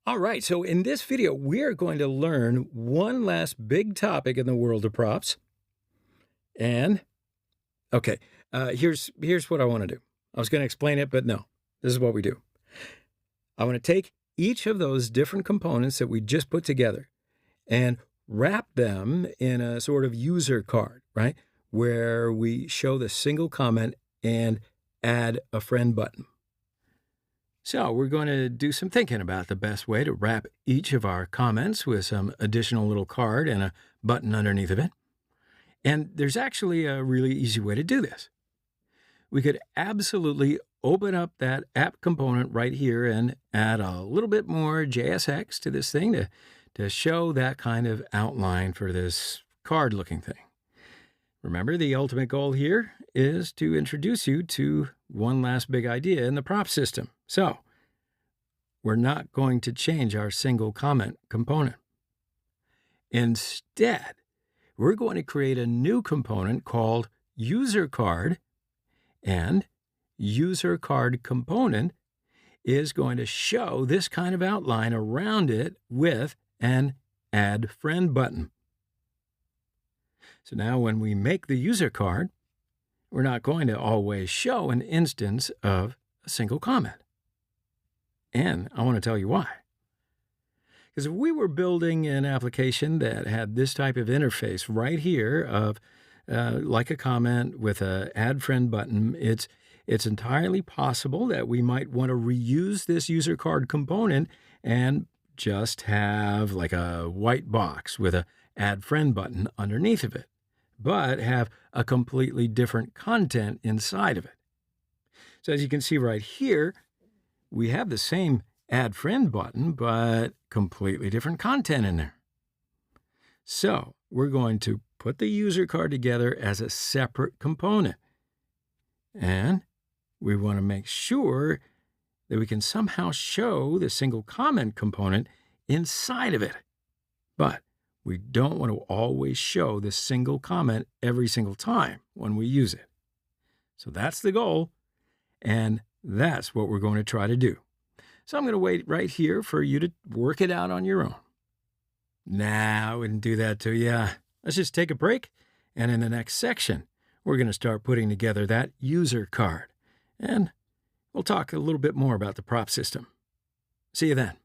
All right, so in this video, we're going to learn one last big topic in the world of props. And, okay, here's what I want to do. I was going to explain it, but no, this is what we do. I want to take each of those different components that we just put together and wrap them in a sort of user card, right? Where we show the single comment and add a friend button. So we're going to do some thinking about the best way to wrap each of our comments with some additional little card and a button underneath of it. And there's actually a really easy way to do this. We could absolutely open up that app component right here and add a little bit more JSX to this thing to show that kind of outline for this card-looking thing. Remember, the ultimate goal here is to introduce you to one last big idea in the prop system. So, we're not going to change our single comment component. Instead, we're going to create a new component called user card, and user card component is going to show this kind of outline around it with an add friend button. So now when we make the user card, we're not going to always show an instance of a single comment. And I want to tell you why. Because if we were building an application that had this type of interface right here of like a comment with a add friend button, it's entirely possible that we might want to reuse this user card component and just have like a white box with a add friend button underneath of it, but have a completely different content inside of it. So as you can see right here, we have the same add friend button, but completely different content in there. So we're going to put the user card together as a separate component. And we want to make sure that we can somehow show the single comment component inside of it. But we don't want to always show the single comment every single time when we use it. So that's the goal, and that's what we're going to try to do. So I'm going to wait right here for you to work it out on your own. Nah, I wouldn't do that to you. Let's just take a break, and in the next section, we're going to start putting together that user card. And we'll talk a little bit more about the prop system. See you then.